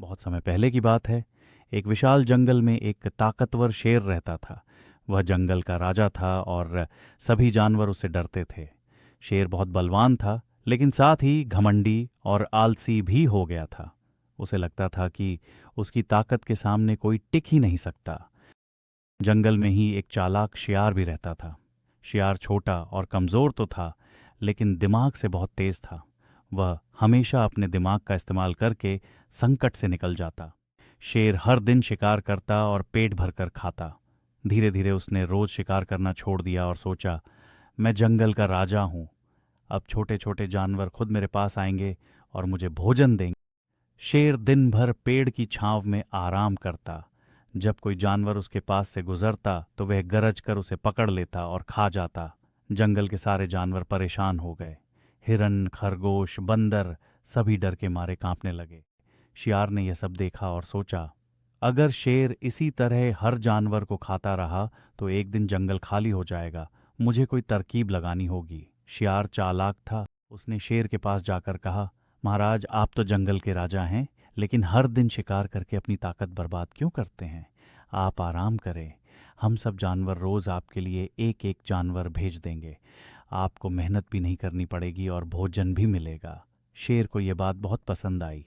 बहुत समय पहले की बात है। एक विशाल जंगल में एक ताकतवर शेर रहता था। वह जंगल का राजा था और सभी जानवर उससे डरते थे। शेर बहुत बलवान था, लेकिन साथ ही घमंडी और आलसी भी हो गया था। उसे लगता था कि उसकी ताकत के सामने कोई टिक ही नहीं सकता। जंगल में ही एक चालाक शियार भी रहता था। शियार छोटा और कमज़ोर तो था, लेकिन दिमाग से बहुत तेज था। वह हमेशा अपने दिमाग का इस्तेमाल करके संकट से निकल जाता। शेर हर दिन शिकार करता और पेट भरकर खाता। धीरे धीरे उसने रोज शिकार करना छोड़ दिया और सोचा, मैं जंगल का राजा हूं। अब छोटे छोटे जानवर खुद मेरे पास आएंगे और मुझे भोजन देंगे। शेर दिन भर पेड़ की छांव में आराम करता। जब कोई जानवर उसके पास से गुजरता तो वह गरज कर उसे पकड़ लेता और खा जाता। जंगल के सारे जानवर परेशान हो गए। हिरन, खरगोश, बंदर सभी डर के मारे कांपने लगे। शियार ने यह सब देखा और सोचा, अगर शेर इसी तरह हर जानवर को खाता रहा तो एक दिन जंगल खाली हो जाएगा। मुझे कोई तरकीब लगानी होगी। शियार चालाक था। उसने शेर के पास जाकर कहा, महाराज, आप तो जंगल के राजा हैं, लेकिन हर दिन शिकार करके अपनी ताकत बर्बाद क्यों करते हैं? आप आराम करें। हम सब जानवर रोज आपके लिए एक एक जानवर भेज देंगे। आपको मेहनत भी नहीं करनी पड़ेगी और भोजन भी मिलेगा। शेर को यह बात बहुत पसंद आई।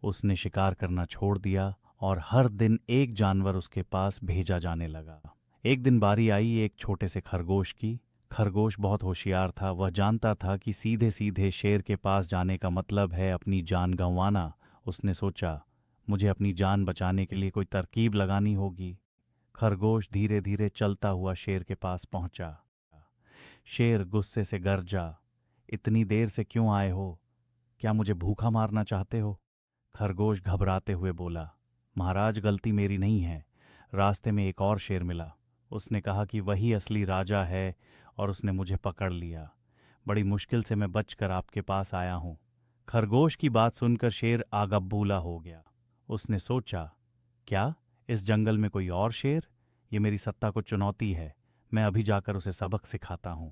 उसने शिकार करना छोड़ दिया और हर दिन एक जानवर उसके पास भेजा जाने लगा। एक दिन बारी आई एक छोटे से खरगोश की। खरगोश बहुत होशियार था। वह जानता था कि सीधे सीधे शेर के पास जाने का मतलब है अपनी जान गंवाना। उसने सोचा, मुझे अपनी जान बचाने के लिए कोई तरकीब लगानी होगी। खरगोश धीरे धीरे चलता हुआ शेर के पास पहुंचा। शेर गुस्से से गरजा, इतनी देर से क्यों आए हो? क्या मुझे भूखा मारना चाहते हो? खरगोश घबराते हुए बोला, महाराज, गलती मेरी नहीं है। रास्ते में एक और शेर मिला। उसने कहा कि वही असली राजा है और उसने मुझे पकड़ लिया। बड़ी मुश्किल से मैं बचकर आपके पास आया हूं। खरगोश की बात सुनकर शेर आगबबूला हो गया। उसने सोचा, क्या इस जंगल में कोई और शेर? ये मेरी सत्ता को चुनौती है। मैं अभी जाकर उसे सबक सिखाता हूं।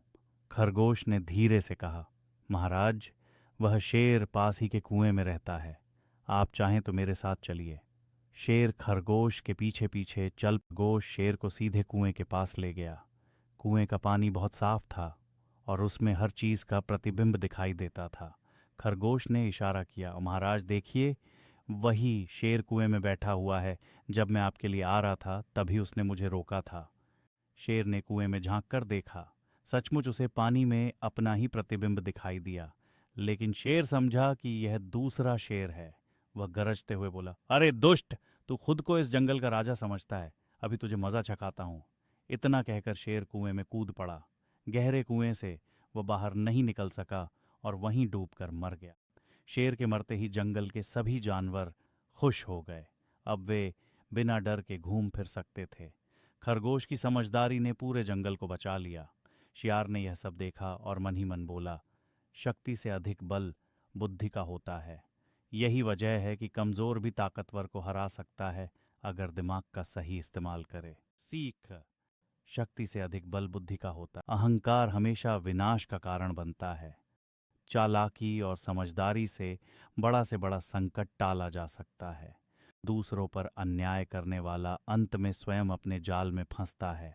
खरगोश ने धीरे से कहा, महाराज, वह शेर पास ही के कुएं में रहता है। आप चाहें तो मेरे साथ चलिए। शेर खरगोश के पीछे पीछे चल खरगोश शेर को सीधे कुएं के पास ले गया। कुएं का पानी बहुत साफ था और उसमें हर चीज का प्रतिबिंब दिखाई देता था। खरगोश ने इशारा किया, महाराज देखिए, वही शेर कुएं में बैठा हुआ है। जब मैं आपके लिए आ रहा था तभी उसने मुझे रोका था। शेर ने कुएं में झांक कर देखा। सचमुच उसे पानी में अपना ही प्रतिबिंब दिखाई दिया, लेकिन शेर समझा कि यह दूसरा शेर है। वह गरजते हुए बोला, अरे दुष्ट, तू खुद को इस जंगल का राजा समझता है। अभी तुझे मजा चखाता हूं। इतना कहकर शेर कुएं में कूद पड़ा। गहरे कुएं से वह बाहर नहीं निकल सका और वहीं डूबकर मर गया। शेर के मरते ही जंगल के सभी जानवर खुश हो गए। अब वे बिना डर के घूम फिर सकते थे। खरगोश की समझदारी ने पूरे जंगल को बचा लिया। शियार ने यह सब देखा और मन ही मन बोला, शक्ति से अधिक बल बुद्धि का होता है। यही वजह है कि कमजोर भी ताकतवर को हरा सकता है अगर दिमाग का सही इस्तेमाल करे। सीख, शक्ति से अधिक बल बुद्धि का होता है। अहंकार हमेशा विनाश का कारण बनता है। चालाकी और समझदारी से बड़ा संकट टाला जा सकता है। दूसरों पर अन्याय करने वाला अंत में स्वयं अपने जाल में फंसता है।